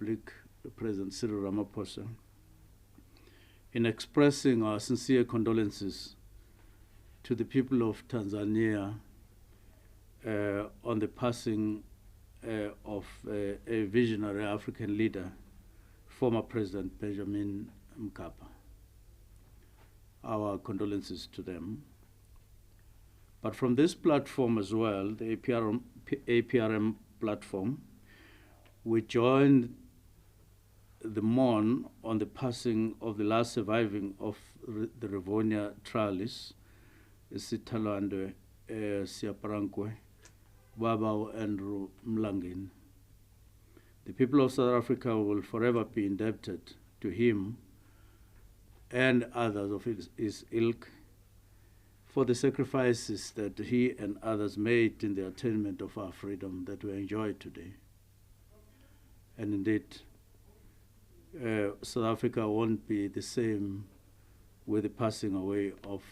Republic, President Cyril Ramaphosa, in expressing our sincere condolences to the people of Tanzania on the passing of a visionary African leader, former President Benjamin Mkapa. Our condolences to them. But from this platform as well, the APRM platform, we joined the mourn on the passing of the last surviving of the Rivonia trialists, Sitalande Siaparankwe, Babao Andrew Mlangeni. The people of South Africa will forever be indebted to him and others of his ilk for the sacrifices that he and others made in the attainment of our freedom that we enjoy today. And indeed, South Africa won't be the same with the passing away of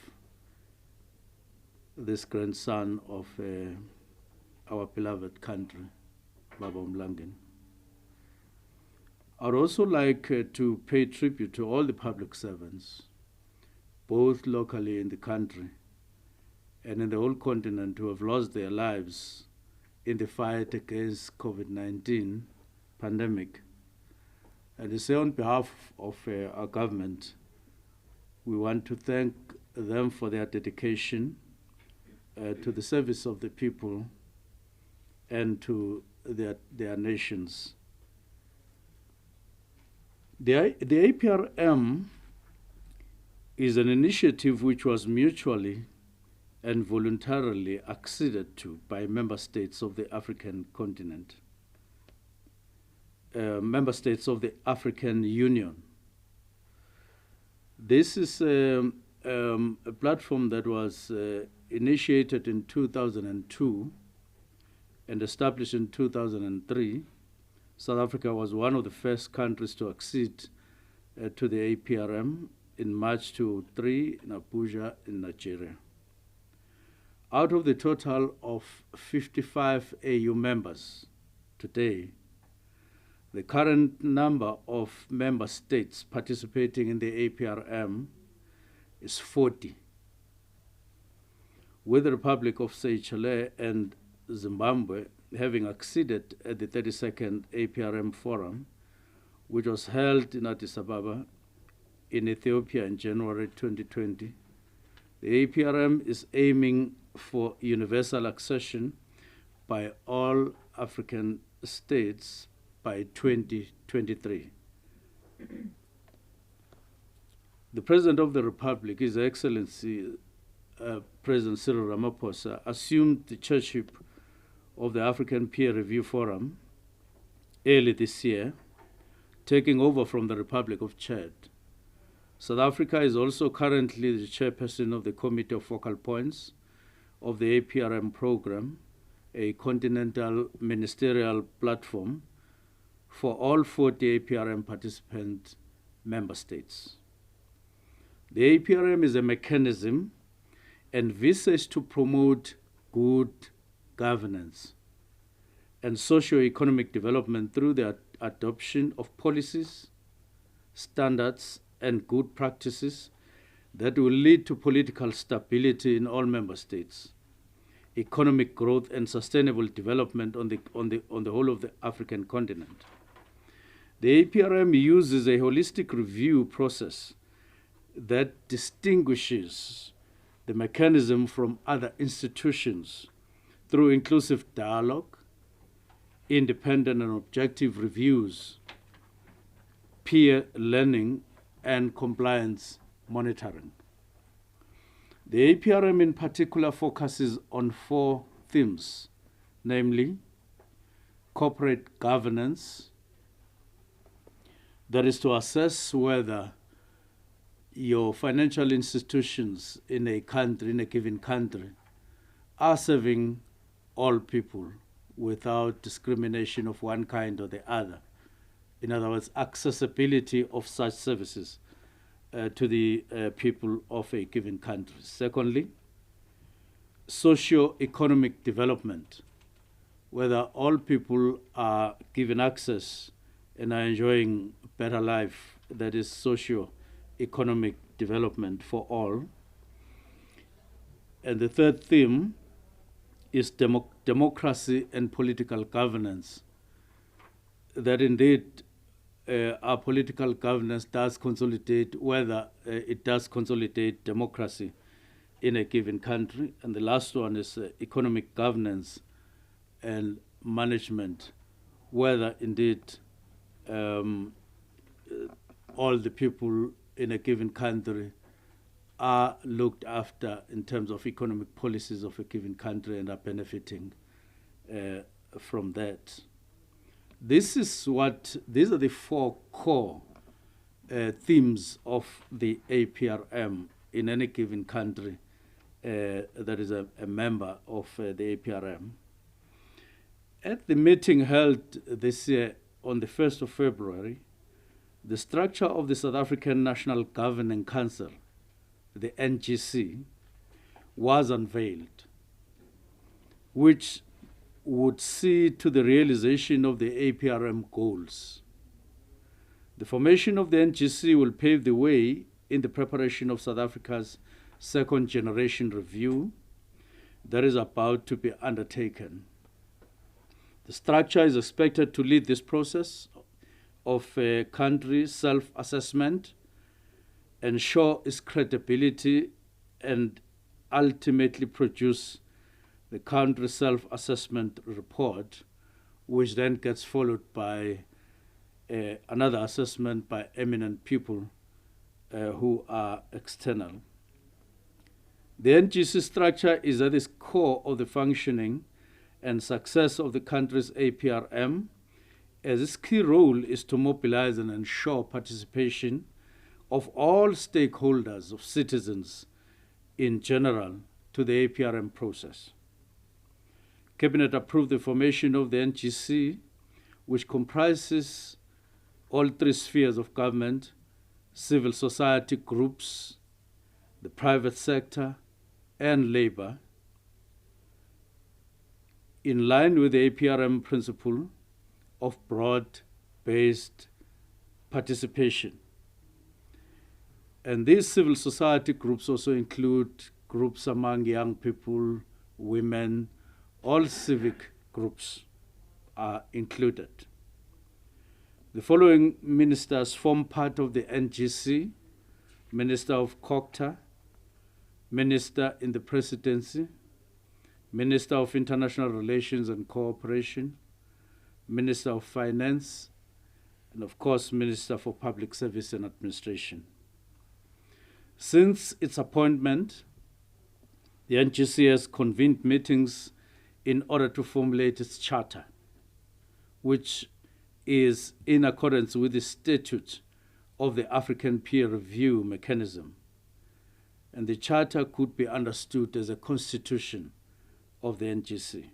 this grandson of our beloved country, Baba Mlangeni. I'd also like to pay tribute to all the public servants, both locally in the country and in the whole continent, who have lost their lives in the fight against COVID-19 pandemic. And to say on behalf of our government, we want to thank them for their dedication to the service of the people and to their nations. The APRM is an initiative which was mutually and voluntarily acceded to by member states of the African continent, member states of the African Union. This is a platform that was initiated in 2002 and established in 2003. South Africa was one of the first countries to accede to the APRM in March 2003 in Abuja, in Nigeria. Out of the total of 55 AU members today, the current number of member states participating in the APRM is 40, with the Republic of Seychelles and Zimbabwe having acceded at the 32nd APRM Forum, which was held in Addis Ababa in Ethiopia in January 2020. The APRM is aiming for universal accession by all African states by 2023. The President of the Republic, His Excellency President Cyril Ramaphosa, assumed the chairship of the African Peer Review Forum early this year, taking over from the Republic of Chad. South Africa is also currently the chairperson of the Committee of Focal Points of the APRM program, a continental ministerial platform for all 40 APRM participant member states. The APRM is a mechanism envisaged to promote good governance and socio-economic development through the adoption of policies, standards, and good practices that will lead to political stability in all member states, economic growth, and sustainable development on the whole of the African continent. The APRM uses a holistic review process that distinguishes the mechanism from other institutions through inclusive dialogue, independent and objective reviews, peer learning, and compliance monitoring. The APRM in particular focuses on 4 themes, namely corporate governance, that is to assess whether your financial institutions in a country, in a given country, are serving all people without discrimination of one kind or the other. In other words, accessibility of such services to the people of a given country. Secondly, socio-economic development, whether all people are given access and are enjoying a better life, that is socio-economic development for all. And the third theme is democracy and political governance, that indeed our political governance does consolidate, whether it does consolidate democracy in a given country. And the last one is economic governance and management, whether indeed all the people in a given country are looked after in terms of economic policies of a given country and are benefiting from that. These are the four core themes of the APRM in any given country that is a member of the APRM. At the meeting held this year on the 1st of February, the structure of the South African National Governing Council, the NGC, was unveiled, which would see to the realization of the APRM goals. The formation of the NGC will pave the way in the preparation of South Africa's second generation review that is about to be undertaken. The structure is expected to lead this process of country self-assessment, ensure its credibility, and ultimately produce the country self-assessment report, which then gets followed by another assessment by eminent people who are external. The NGC structure is at the core of the functioning and success of the country's APRM, as its key role is to mobilize and ensure participation of all stakeholders, of citizens in general, to the APRM process. Cabinet approved the formation of the NGC, which comprises all three spheres of government, civil society groups, the private sector, and labor, in line with the APRM principle of broad-based participation. And these civil society groups also include groups among young people, women, all civic groups are included. The following ministers form part of the NGC: Minister of COCTA, Minister in the Presidency, Minister of International Relations and Cooperation, Minister of Finance, and of course, Minister for Public Service and Administration. Since its appointment, the NGC has convened meetings in order to formulate its charter, which is in accordance with the statute of the African peer review mechanism. And the charter could be understood as a constitution of the NGC.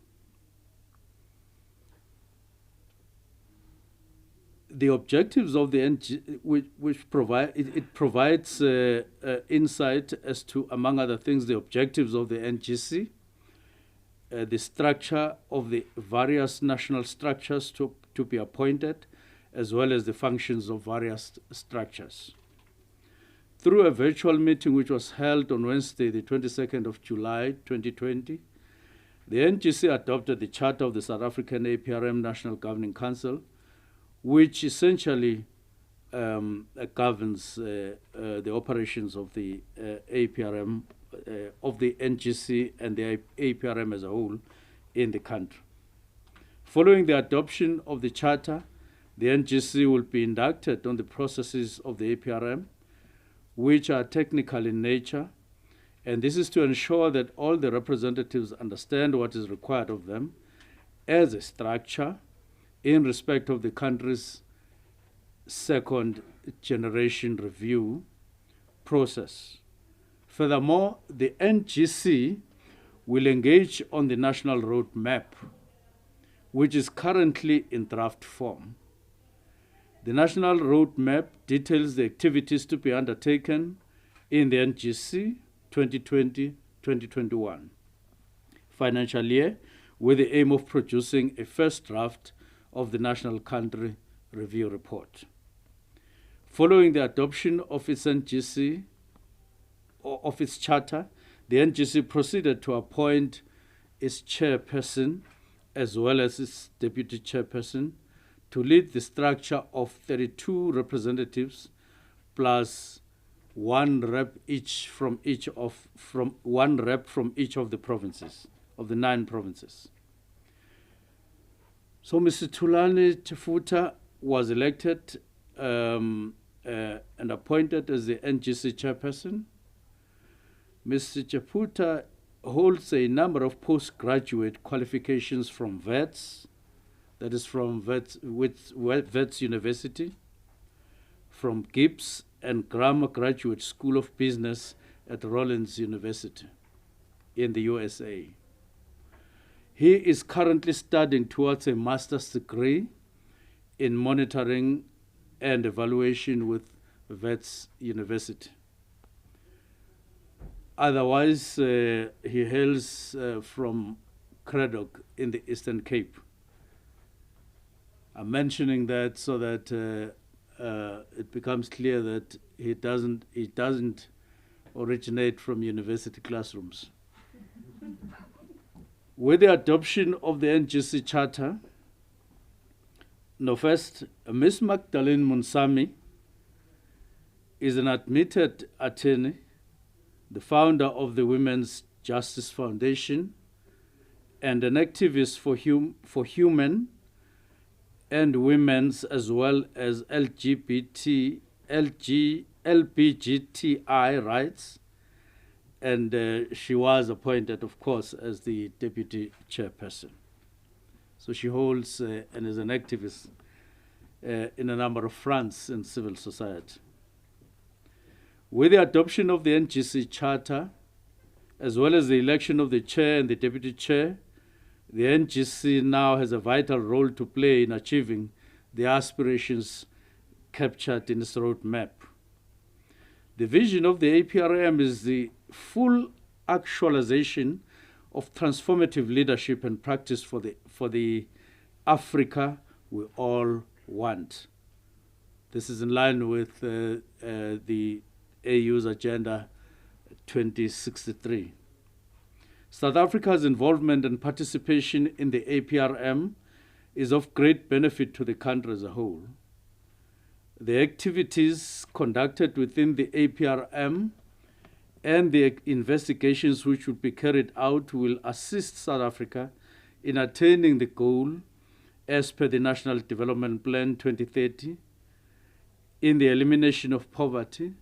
The objectives of the NGC, which provides insight as to, among other things, the objectives of the NGC, the structure of the various national structures to be appointed, as well as the functions of various structures. Through a virtual meeting which was held on Wednesday, the 22nd of July, 2020, the NGC adopted the Charter of the South African APRM National Governing Council, which essentially governs the operations of the APRM, of the NGC and the APRM as a whole in the country. Following the adoption of the Charter, the NGC will be inducted on the processes of the APRM, which are technical in nature, and this is to ensure that all the representatives understand what is required of them as a structure in respect of the country's second generation review process. Furthermore, the NGC will engage on the national roadmap, which is currently in draft form. The national roadmap details the activities to be undertaken in the NGC 2020-2021 financial year, with the aim of producing a first draft of the national country review report. Following the adoption of its NGC, or of its charter, the NGC proceeded to appoint its chairperson as well as its deputy chairperson to lead the structure of 32 representatives plus one rep from each of the provinces, of the 9 provinces. So Mr. Thulani Chifuta was elected and appointed as the NGC chairperson. Mr. Chifuta holds a number of postgraduate qualifications from WETS, that is from WETS University, from Gibbs and Grammar Graduate School of Business at Rollins University in the USA. He is currently studying towards a master's degree in monitoring and evaluation with WETS University. Otherwise, he hails from Craddock in the Eastern Cape. I'm mentioning that so that it becomes clear that he doesn't originate from university classrooms. With the adoption of the NGC Charter, first, Ms. Magdalene Munsami is an admitted attorney, the founder of the Women's Justice Foundation, and an activist for human and women's as well as LGBTI rights. And she was appointed, of course, as the deputy chairperson. So she holds and is an activist in a number of fronts in civil society. With the adoption of the NGC Charter, as well as the election of the chair and the deputy chair, the NGC now has a vital role to play in achieving the aspirations captured in its roadmap. The vision of the APRM is the full actualization of transformative leadership and practice for the Africa we all want. This is in line with the AU's Agenda 2063. South Africa's involvement and participation in the APRM is of great benefit to the country as a whole. The activities conducted within the APRM and the investigations which would be carried out will assist South Africa in attaining the goal as per the National Development Plan 2030, in the elimination of poverty,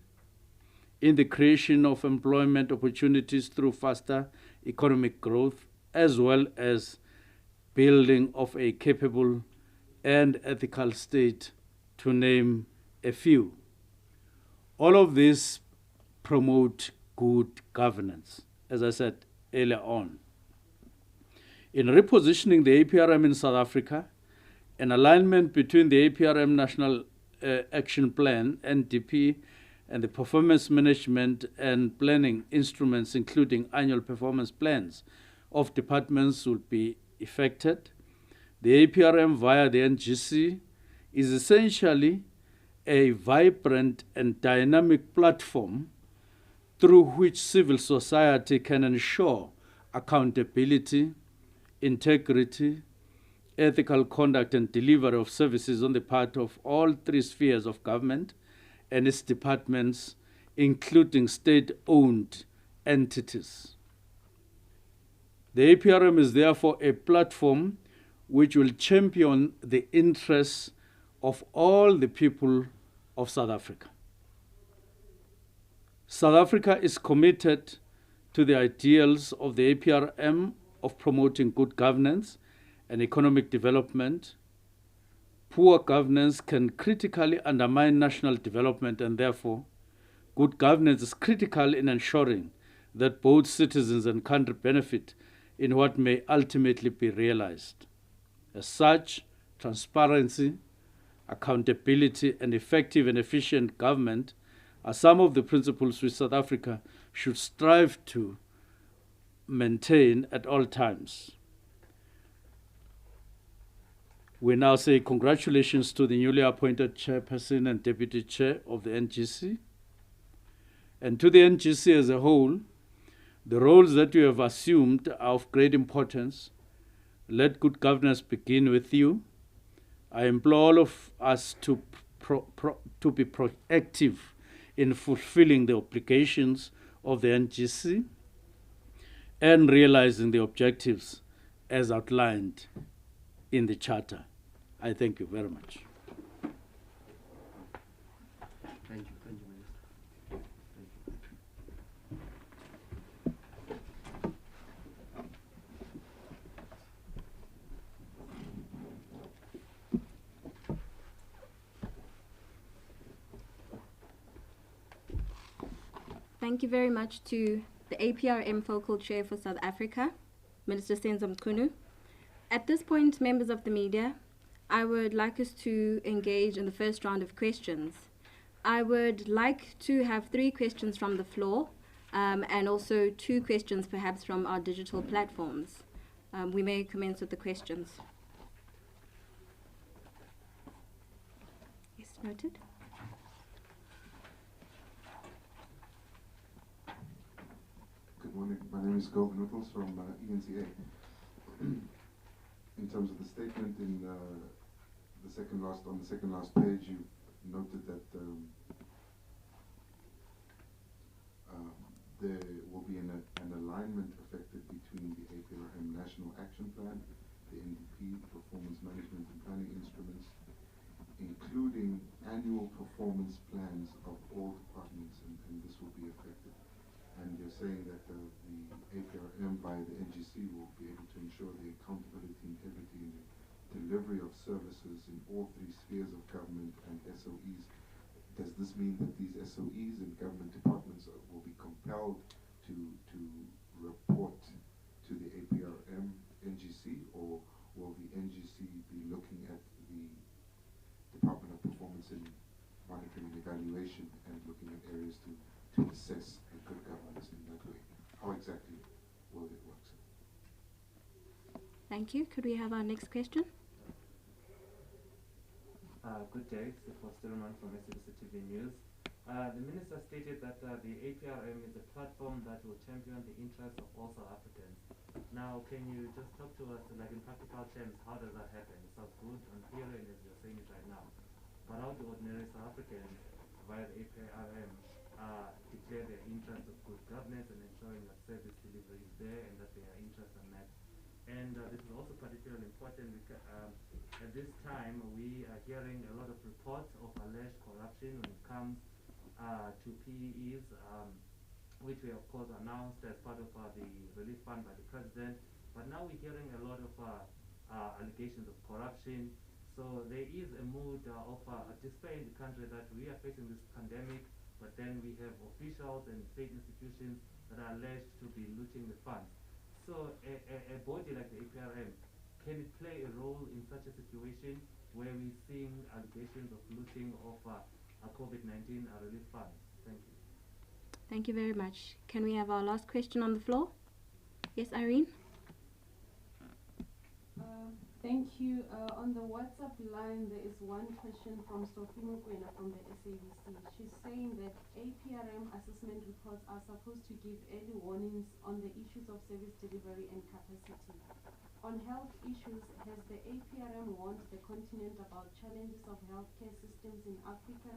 in the creation of employment opportunities through faster economic growth, as well as building of a capable and ethical state, to name a few. All of this promote good governance, as I said earlier on. In repositioning the APRM in South Africa, an alignment between the APRM National Action Plan, NDP, and the performance management and planning instruments, including annual performance plans of departments, will be effected. The APRM via the NGC is essentially a vibrant and dynamic platform through which civil society can ensure accountability, integrity, ethical conduct, and delivery of services on the part of all 3 spheres of government and its departments, including state-owned entities. The APRM is therefore a platform which will champion the interests of all the people of South Africa. South Africa is committed to the ideals of the APRM of promoting good governance and economic development. Poor governance can critically undermine national development, and therefore, good governance is critical in ensuring that both citizens and country benefit in what may ultimately be realized. As such, transparency, accountability, and effective and efficient government are some of the principles which South Africa should strive to maintain at all times. We now say congratulations to the newly appointed Chairperson and Deputy Chair of the NGC. And to the NGC as a whole, the roles that you have assumed are of great importance. Let good governance begin with you. I implore all of us to be proactive in fulfilling the obligations of the NGC and realizing the objectives as outlined in the Charter. I thank you very much. Thank you, Minister. Thank you very much to the APRM Focal Chair for South Africa, Minister Mchunu. At this point, members of the media, I would like us to engage in the first round of questions. I would like to have 3 questions from the floor and also 2 questions perhaps from our digital platforms. We may commence with the questions. Yes, noted. Good morning. My name is Govan Nuttles from ENCA. In terms of the statement in on the second last page, you noted that there will be an alignment affected between the APRM National Action Plan, the NDP, Performance Management and Planning Instruments, including annual performance plans of all departments, and this will be affected. And you're saying that the APRM by the NGC will be able to ensure the accountability, integrity, and the delivery of services in all 3 spheres of government and SOEs. Does this mean that these SOEs and government departments will be compelled to report to the APRM NGC, or will the NGC be looking at the Department of Performance and Monitoring and Evaluation and looking at areas to assess the good governance in that way? How exactly will it work? Thank you. Could we have our next question? Good day, Sipho Stilman from SABC TV News. The Minister stated that the APRM is a platform that will champion the interests of all South Africans. Now, can you just talk to us, like in practical terms, how does that happen? It sounds good on hearing as you're saying it right now. But how do ordinary South Africans, via the APRM, declare their interest of good governance and ensuring that service delivery is there and that their interests are met? And this is also particularly important because at this time we are hearing a lot of reports of alleged corruption when it comes to PEEs, which we of course announced as part of the relief fund by the President. But now we're hearing a lot of allegations of corruption. So there is a mood of despair in the country that we are facing this pandemic, but then we have officials and state institutions that are alleged to be looting the funds. So a body like the APRM, can it play a role in such a situation where we're seeing allegations of looting of COVID-19 relief funds? Thank you. Thank you very much. Can we have our last question on the floor? Yes, Irene? Thank you. On the WhatsApp line, there is one question from Sophie Mukwena from the SABC. She's saying that APRM assessment reports are supposed to give early warnings on the issues of service delivery and capacity. On health issues, has the APRM warned the continent about challenges of healthcare systems in Africa,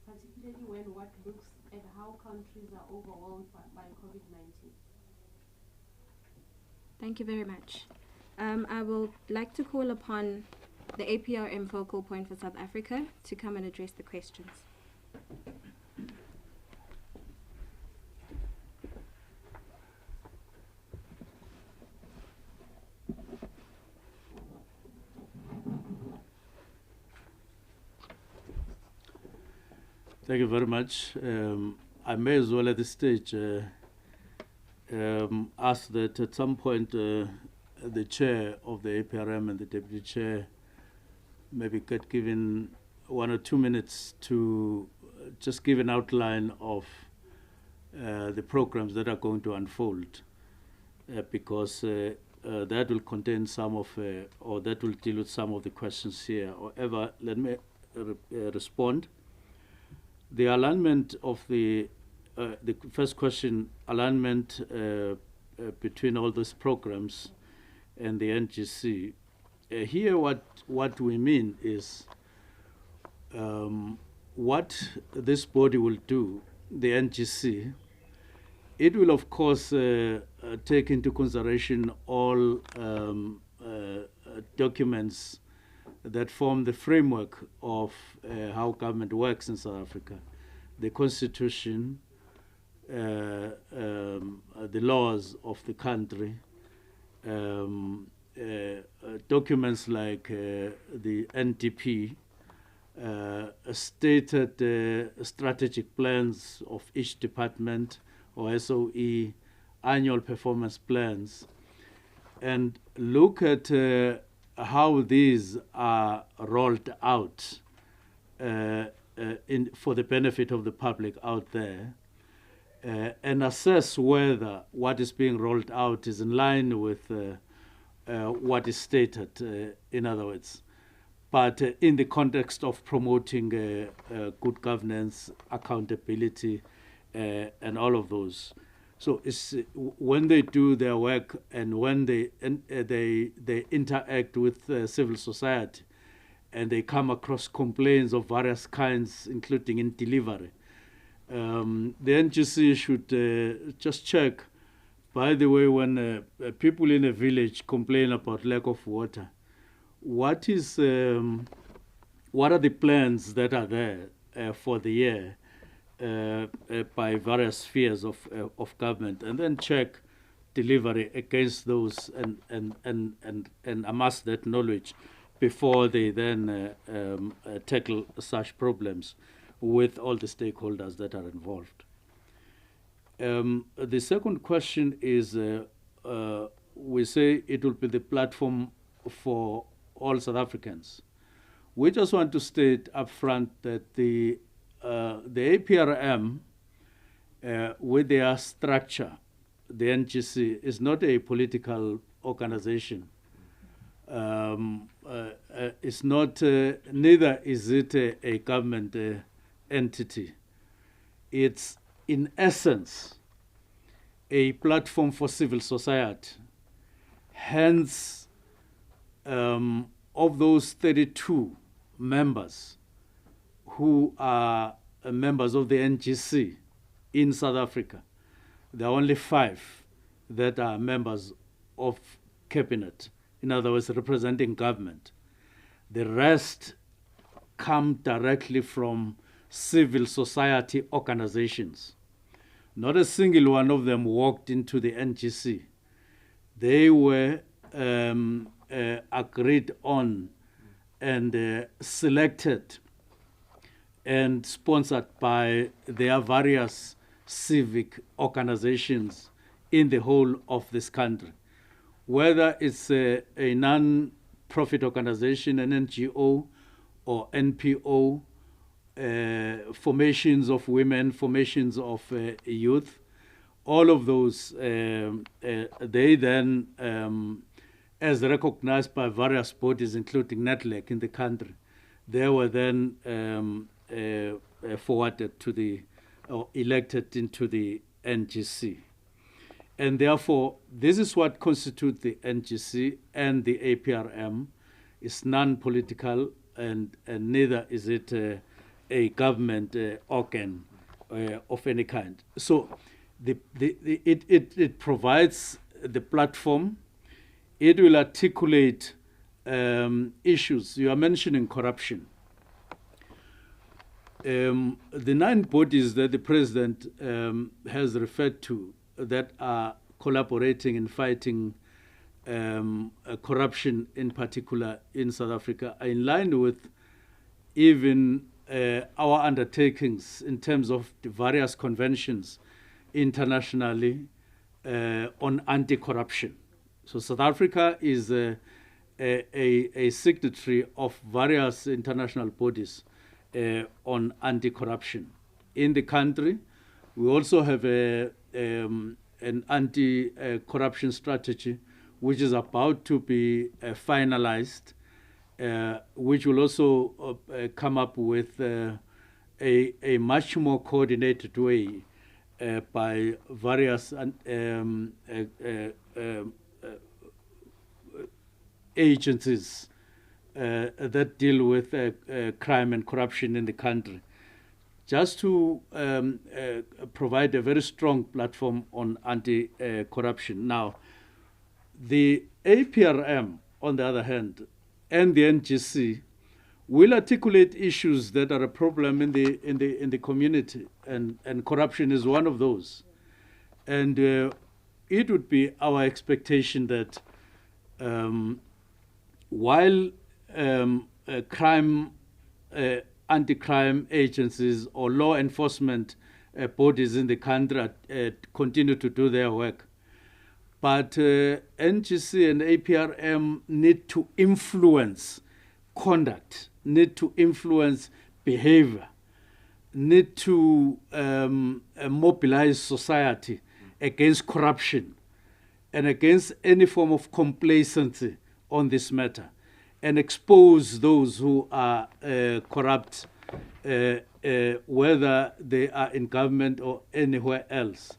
particularly when one looks at how countries are overwhelmed by COVID-19? Thank you very much. I will like to call upon the APRM focal point for South Africa to come and address the questions. Thank you very much. I may as well at this stage ask that at some point the chair of the APRM and the deputy chair maybe get given 1 or 2 minutes to just give an outline of the programs that are going to unfold, because that will contain some of, or that will deal with some of the questions here. However, let me respond. The alignment of the first question, alignment between all those programs and the NGC. Here, what we mean is what this body will do, the NGC. It will, of course, take into consideration all documents that form the framework of how government works in South Africa. The Constitution, the laws of the country, documents like the NDP, stated strategic plans of each department, or SOE, annual performance plans, and look at how these are rolled out for the benefit of the public out there, and assess whether what is being rolled out is in line with what is stated, in other words, but in the context of promoting good governance, accountability, and all of those. So it's when they do their work and when they interact with civil society, and they come across complaints of various kinds, including in delivery, the NGC should just check. By the way, when people in a village complain about lack of water, what are the plans that are there for the year by various spheres of government, and then check delivery against those and amass that knowledge before they then tackle such problems with all the stakeholders that are involved. The second question is, we say it will be the platform for all South Africans. We just want to state up front that the APRM, with their structure, the NGC, is not a political organization. It's not, neither is it a government entity. It's, in essence, a platform for civil society. Hence, of those 32 members who are members of the NGC in South Africa, there are only 5 that are members of cabinet, in other words, representing government. The rest come directly from civil society organizations. Not a single one of them walked into the NGC. They were agreed on and selected and sponsored by their various civic organizations in the whole of this country. Whether it's a non-profit organization, an NGO or NPO, formations of women, formations of youth, all of those, they then, as recognized by various bodies, including NETLEC in the country, they were then forwarded to the, or elected into the NGC. And therefore, this is what constitutes the NGC, and the APRM is non-political, and neither is it a government organ of any kind. So it provides the platform. It will articulate issues. You are mentioning corruption. The 9 bodies that the president has referred to that are collaborating in fighting corruption, in particular in South Africa, are in line with even our undertakings in terms of the various conventions internationally on anti-corruption. So South Africa is a signatory of various international bodies on anti-corruption. In the country, we also have an anti-corruption strategy which is about to be finalized, which will also come up with a much more coordinated way by various agencies that deal with crime and corruption in the country, just to provide a very strong platform on anti-corruption. Now, the APRM, on the other hand, and the NGC will articulate issues that are a problem in the community, and corruption is one of those. And it would be our expectation that while anti-crime agencies or law enforcement bodies in the country continue to do their work, but NGC and APRM need to influence conduct, need to influence behavior, need to mobilize society against corruption and against any form of complacency on this matter, and expose those who are corrupt, whether they are in government or anywhere else,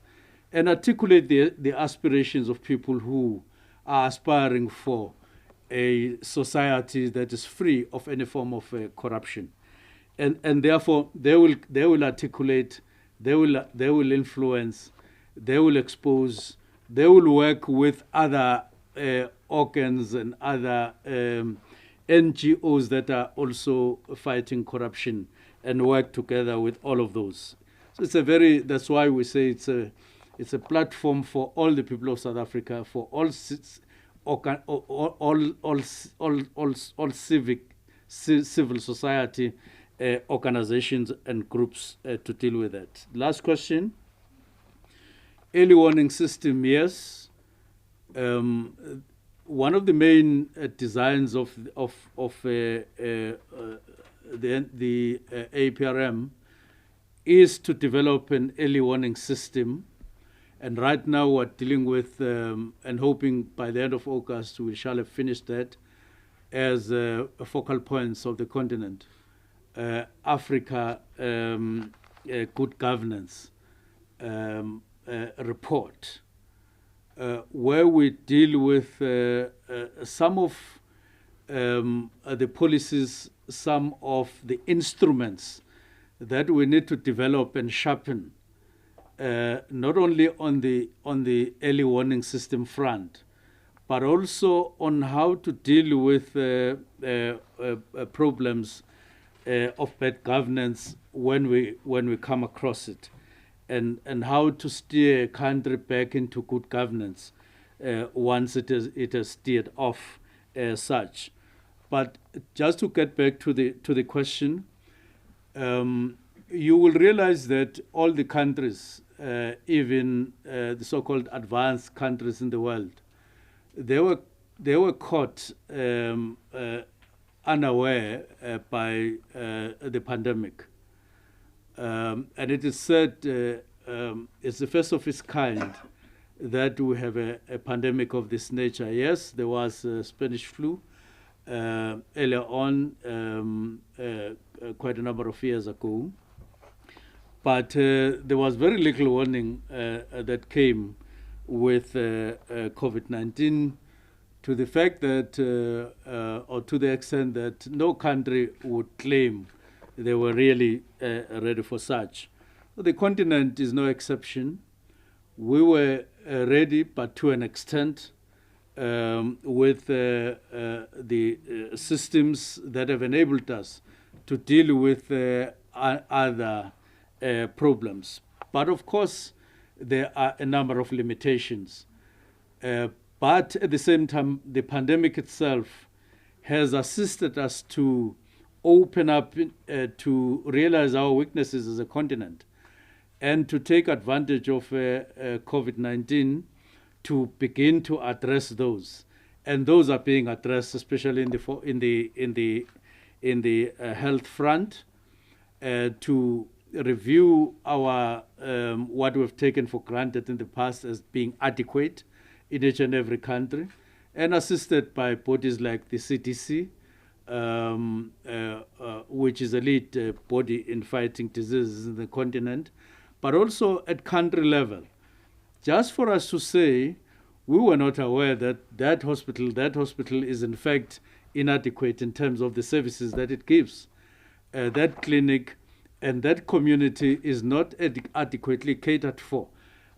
and articulate the aspirations of people who are aspiring for a society that is free of any form of corruption. And therefore they will articulate, they will influence, they will expose, they will work with other organs and other NGOs that are also fighting corruption, and work together with all of those. So that's why we say it's a platform for all the people of South Africa, for all civil society organizations and groups to deal with that. Last question. Early warning system, yes. One of the main designs of the APRM is to develop an early warning system. And right now we're dealing with and hoping by the end of August we shall have finished that as focal points of the continent. Africa Good Governance report, where we deal with some of the policies, some of the instruments that we need to develop and sharpen, not only on the early warning system front, but also on how to deal with problems of bad governance when we come across it, and how to steer a country back into good governance once it has steered off as such. But just to get back to the question, you will realize that all the countries, even the so-called advanced countries in the world, they were caught unaware by the pandemic. And it is said it's the first of its kind that we have a pandemic of this nature. Yes, there was Spanish flu earlier on, quite a number of years ago. But there was very little warning that came with COVID-19, to the fact that, or to the extent that no country would claim they were really ready for such. The continent is no exception. We were ready, but to an extent, with the systems that have enabled us to deal with other problems. But of course, there are a number of limitations. But at the same time, the pandemic itself has assisted us to open up, to realize our weaknesses as a continent, and to take advantage of COVID-19 to begin to address those. And those are being addressed, especially in the health front, to review our what we've taken for granted in the past as being adequate in each and every country, and assisted by bodies like the CDC, which is a lead body in fighting diseases in the continent, but also at country level. Just for us to say, we were not aware that that hospital is in fact inadequate in terms of the services that it gives. That clinic and that community is not adequately catered for.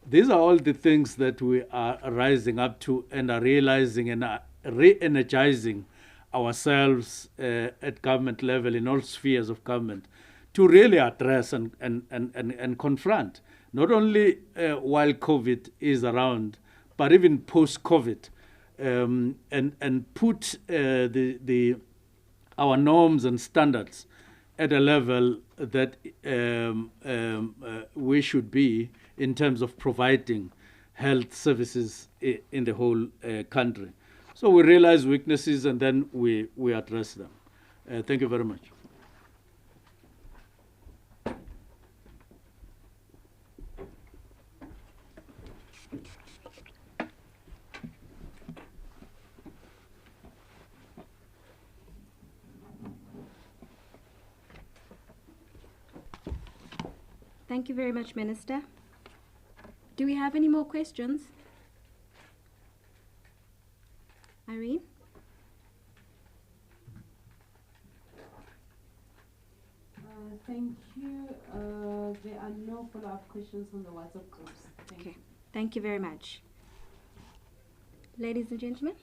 These are all the things that we are rising up to and are realizing and are re-energizing ourselves at government level in all spheres of government to really address and confront, not only while COVID is around, but even post-COVID, and put our norms and standards at a level that we should be in terms of providing health services in the whole country. So we realize weaknesses and then we address them. Thank you very much. Thank you very much, Minister. Do we have any more questions? Irene? Thank you. There are no follow-up questions on the WhatsApp groups. Thank you. Thank you very much. Ladies and gentlemen?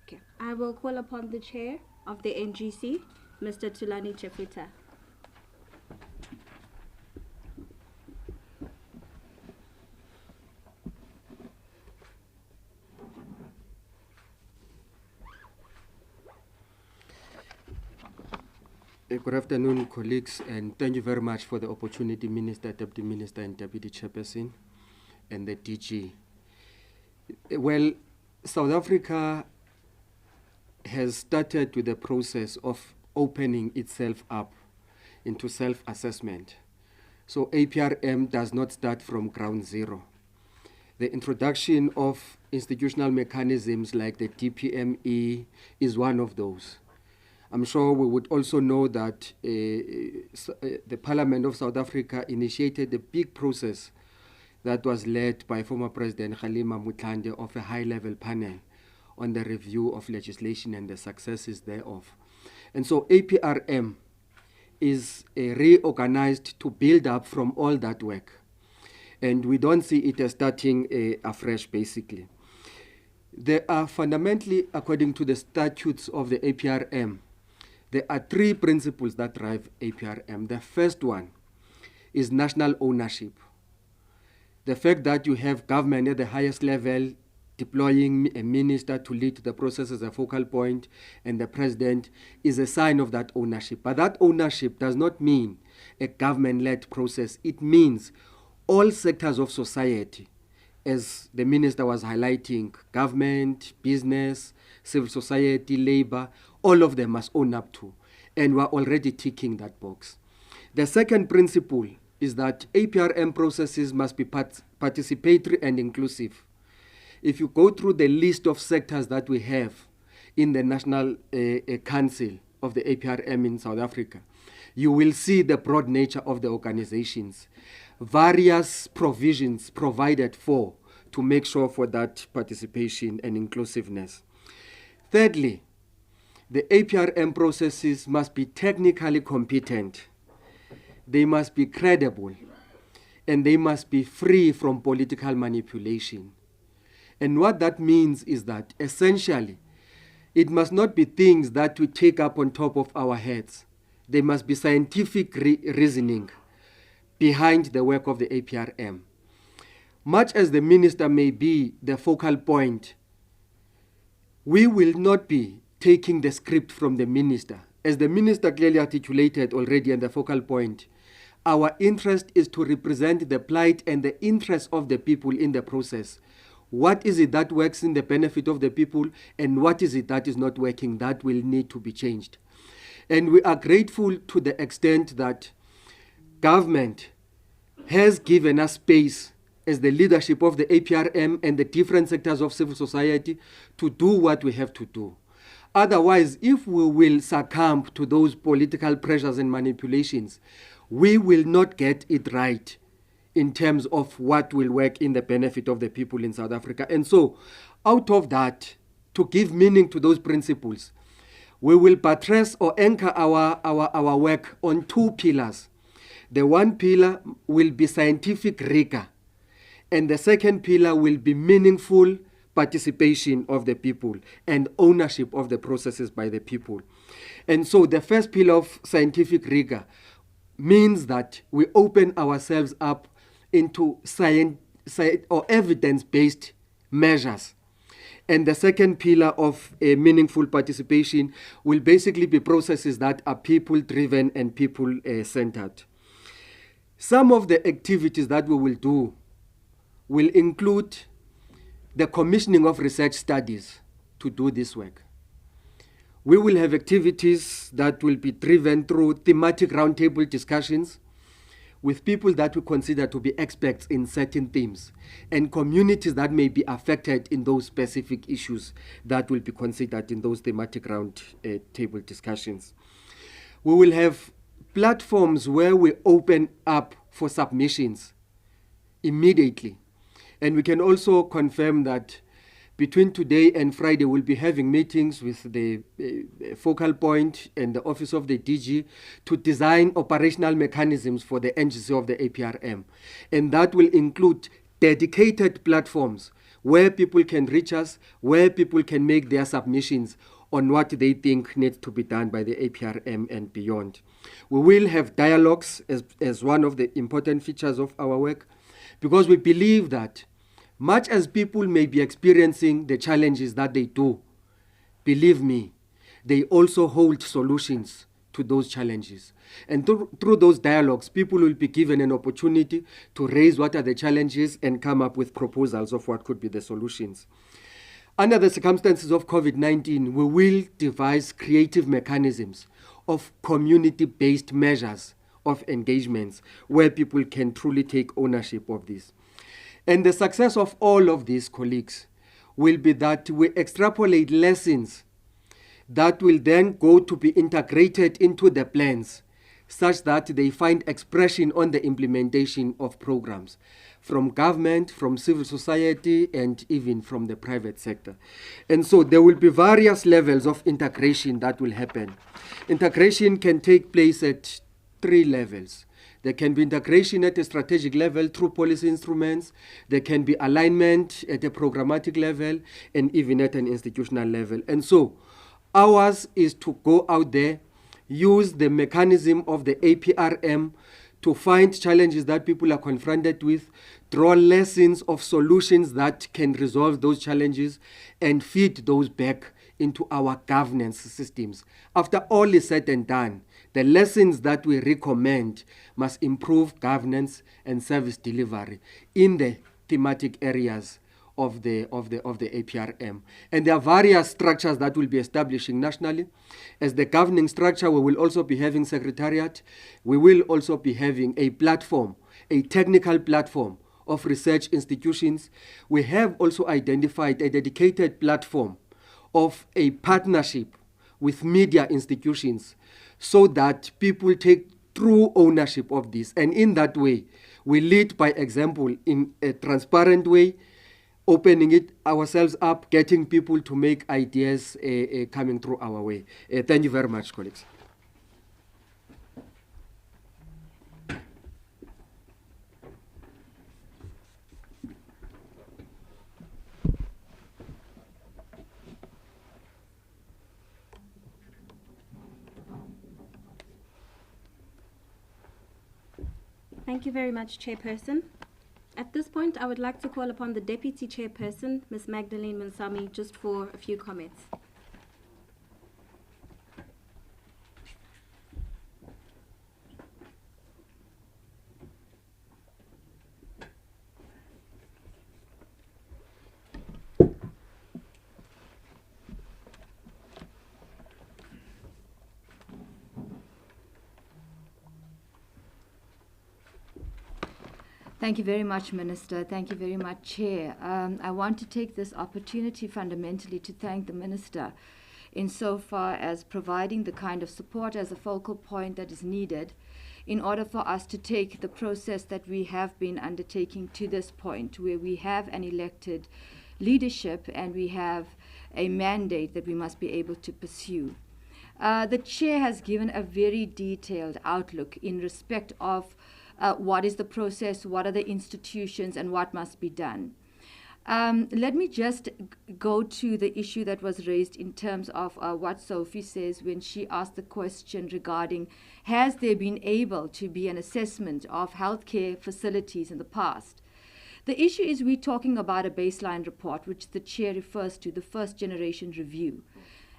Okay. I will call upon the chair of the NGC, Mr. Tulani Chefuta. Good afternoon, colleagues, and thank you very much for the opportunity, Minister, Deputy Minister, and Deputy Chairperson, and the DG. Well, South Africa has started with the process of opening itself up into self-assessment. So APRM does not start from ground zero. The introduction of institutional mechanisms like the DPME is one of those. I'm sure we would also know that the Parliament of South Africa initiated a big process that was led by former President Kgalema Motlanthe of a high-level panel on the review of legislation and the successes thereof. And so APRM is reorganized to build up from all that work. And we don't see it as starting afresh, basically. There are fundamentally, according to the statutes of the APRM, there are three principles that drive APRM. The first one is national ownership. The fact that you have government at the highest level deploying a minister to lead the process as a focal point and the president is a sign of that ownership. But that ownership does not mean a government-led process. It means all sectors of society, as the minister was highlighting, government, business, civil society, labor, all of them must own up to. And we're already ticking that box. The second principle is that APRM processes must be participatory and inclusive. If you go through the list of sectors that we have in the National Council of the APRM in South Africa, you will see the broad nature of the organizations. Various provisions provided for to make sure for that participation and inclusiveness. Thirdly, the APRM processes must be technically competent. They must be credible, and they must be free from political manipulation. And what that means is that, essentially, it must not be things that we take up on top of our heads. There must be scientific reasoning behind the work of the APRM. Much as the minister may be the focal point, we will not be taking the script from the minister. As the minister clearly articulated already in the focal point, our interest is to represent the plight and the interests of the people in the process. What is it that works in the benefit of the people, and what is it that is not working that will need to be changed? And we are grateful to the extent that government has given us space as the leadership of the APRM and the different sectors of civil society to do what we have to do. Otherwise, if we will succumb to those political pressures and manipulations, we will not get it right in terms of what will work in the benefit of the people in South Africa. And so, out of that, to give meaning to those principles, we will buttress or anchor our work on two pillars. The one pillar will be scientific rigor, and the second pillar will be meaningful participation of the people and ownership of the processes by the people. And so the first pillar of scientific rigor means that we open ourselves up into science or evidence-based measures. And the second pillar of a meaningful participation will basically be processes that are people-driven and people-centered. Some of the activities that we will do will include the commissioning of research studies to do this work. We will have activities that will be driven through thematic roundtable discussions with people that we consider to be experts in certain themes and communities that may be affected in those specific issues that will be considered in those thematic roundtable discussions. We will have platforms where we open up for submissions immediately. And we can also confirm that between today and Friday, we'll be having meetings with the focal point and the office of the DG to design operational mechanisms for the NGC of the APRM. And that will include dedicated platforms where people can reach us, where people can make their submissions on what they think needs to be done by the APRM and beyond. We will have dialogues as one of the important features of our work, because we believe that much as people may be experiencing the challenges that they do, believe me, they also hold solutions to those challenges. And through those dialogues, people will be given an opportunity to raise what are the challenges and come up with proposals of what could be the solutions. Under the circumstances of COVID-19, we will devise creative mechanisms of community-based measures of engagements where people can truly take ownership of this. And the success of all of these, colleagues, will be that we extrapolate lessons that will then go to be integrated into the plans such that they find expression on the implementation of programs from government, from civil society, and even from the private sector. And so there will be various levels of integration that will happen. Integration can take place at 3 levels. There can be integration at a strategic level through policy instruments. There can be alignment at a programmatic level and even at an institutional level. And so ours is to go out there, use the mechanism of the APRM to find challenges that people are confronted with, draw lessons of solutions that can resolve those challenges, and feed those back into our governance systems. After all is said and done, the lessons that we recommend must improve governance and service delivery in the thematic areas of the APRM. And there are various structures that will be establishing nationally. As the governing structure, we will also be having secretariat. We will also be having a platform, a technical platform of research institutions. We have also identified a dedicated platform of a partnership with media institutions so that people take true ownership of this. And in that way, we lead by example in a transparent way, opening it ourselves up, getting people to make ideas coming through our way. Thank you very much, colleagues. Thank you very much, Chairperson. At this point, I would like to call upon the Deputy Chairperson, Ms. Magdalene Mansami, just for a few comments. Thank you very much, Minister. Thank you very much, Chair. I want to take this opportunity fundamentally to thank the Minister insofar as providing the kind of support as a focal point that is needed in order for us to take the process that we have been undertaking to this point, where we have an elected leadership and we have a mandate that we must be able to pursue. The Chair has given a very detailed outlook in respect of what is the process, what are the institutions, and what must be done. Let me just go to the issue that was raised in terms of what Sophie says when she asked the question regarding, has there been able to be an assessment of healthcare facilities in the past? The issue is we're talking about a baseline report, which the Chair refers to, the first generation review.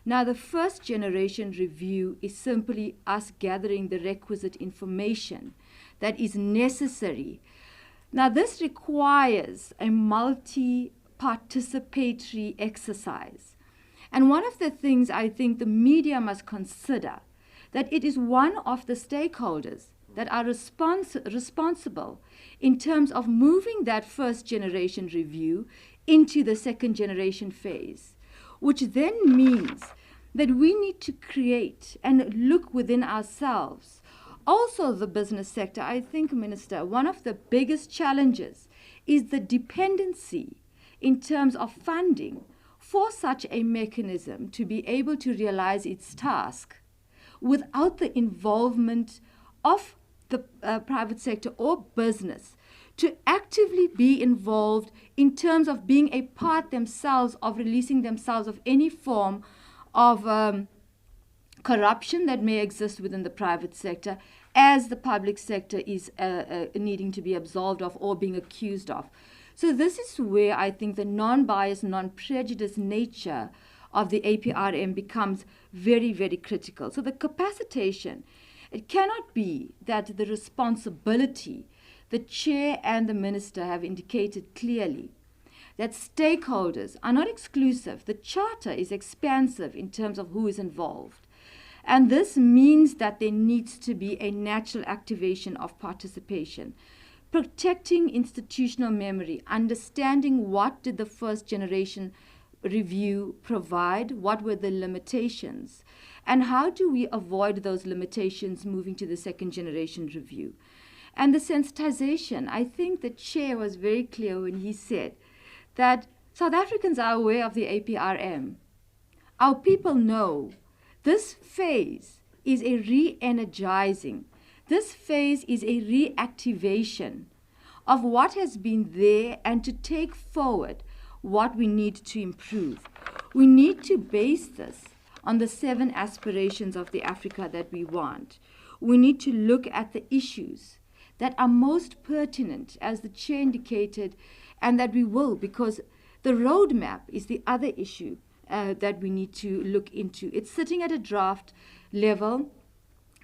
Now, the first generation review is simply us gathering the requisite information that is necessary. Now, this requires a multi-participatory exercise. And one of the things I think the media must consider, that it is one of the stakeholders that are responsible in terms of moving that first generation review into the second generation phase, which then means that we need to create and look within ourselves. Also, the business sector, I think, Minister, one of the biggest challenges is the dependency in terms of funding for such a mechanism to be able to realize its task without the involvement of the private sector or business to actively be involved in terms of being a part themselves of releasing themselves of any form of corruption that may exist within the private sector, as the public sector is needing to be absolved of or being accused of. So this is where I think the non-biased, non-prejudiced nature of the APRM becomes very, very critical. So the capacitation, it cannot be that the responsibility, the Chair and the Minister have indicated clearly that stakeholders are not exclusive. The Charter is expansive in terms of who is involved. And this means that there needs to be a natural activation of participation, protecting institutional memory, understanding what did the first generation review provide, what were the limitations, and how do we avoid those limitations moving to the second generation review. And the sensitization, I think the Chair was very clear when he said that South Africans are aware of the APRM. Our people know this phase is a re-energizing. This phase is a reactivation of what has been there and to take forward what we need to improve. We need to base this on the 7 aspirations of the Africa that we want. We need to look at the issues that are most pertinent, as the Chair indicated, and that we will, because the roadmap is the other issue that we need to look into. It's sitting at a draft level.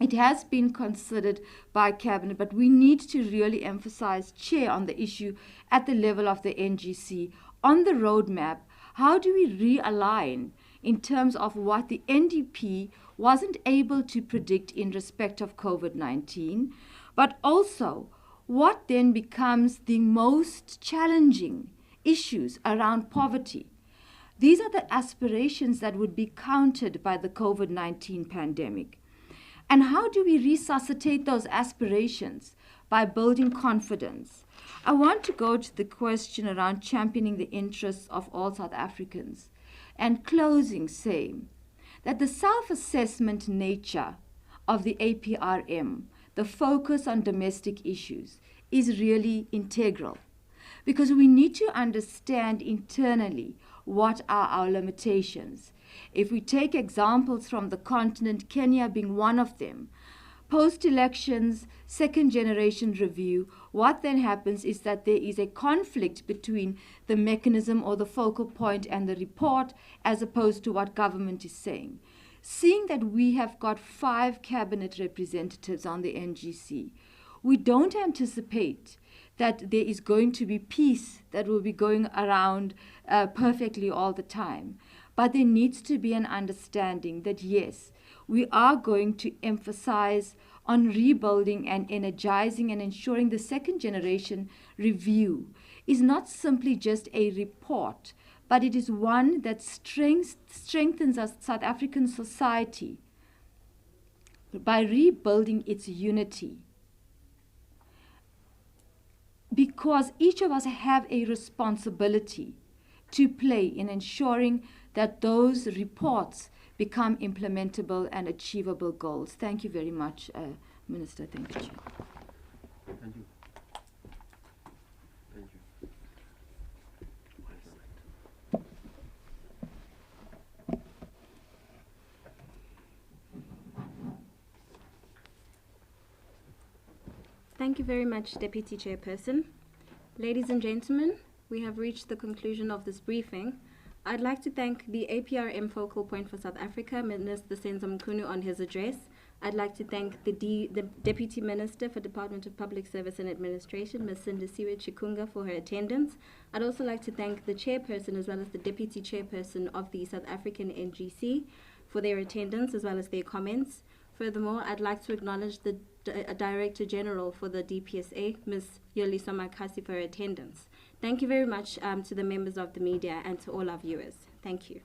It has been considered by Cabinet, but we need to really emphasize, Chair, on the issue at the level of the NGC. On the roadmap, how do we realign in terms of what the NDP wasn't able to predict in respect of COVID-19, but also what then becomes the most challenging issues around poverty. These are the aspirations that would be countered by the COVID-19 pandemic. And how do we resuscitate those aspirations? By building confidence. I want to go to the question around championing the interests of all South Africans. And closing, saying that the self-assessment nature of the APRM, the focus on domestic issues, is really integral. Because we need to understand internally what are our limitations. If we take examples from the continent, Kenya being one of them, post-elections, second generation review, what then happens is that there is a conflict between the mechanism or the focal point and the report as opposed to what government is saying. Seeing that we have got 5 cabinet representatives on the NGC, we don't anticipate that there is going to be peace that will be going around perfectly all the time. But there needs to be an understanding that, yes, we are going to emphasize on rebuilding and energizing and ensuring the second generation review is not simply just a report, but it is one that strengthens our South African society by rebuilding its unity. Because each of us have a responsibility to play in ensuring that those reports become implementable and achievable goals. Thank you very much, Minister. Thank you, Chair. Thank you. Thank you. Thank you very much, Deputy Chairperson. Ladies and gentlemen, we have reached the conclusion of this briefing. I'd like to thank the APRM Focal Point for South Africa, Minister Senzo Mchunu, on his address. I'd like to thank the Deputy Minister for Department of Public Service and Administration, Ms. Sindisiwe Chikunga, for her attendance. I'd also like to thank the Chairperson as well as the Deputy Chairperson of the South African NGC for their attendance as well as their comments. Furthermore, I'd like to acknowledge the Director General for the DPSA, Ms. Yoliso Makasi, for her attendance. Thank you very much to the members of the media and to all our viewers. Thank you.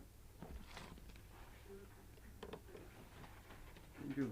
Thank you.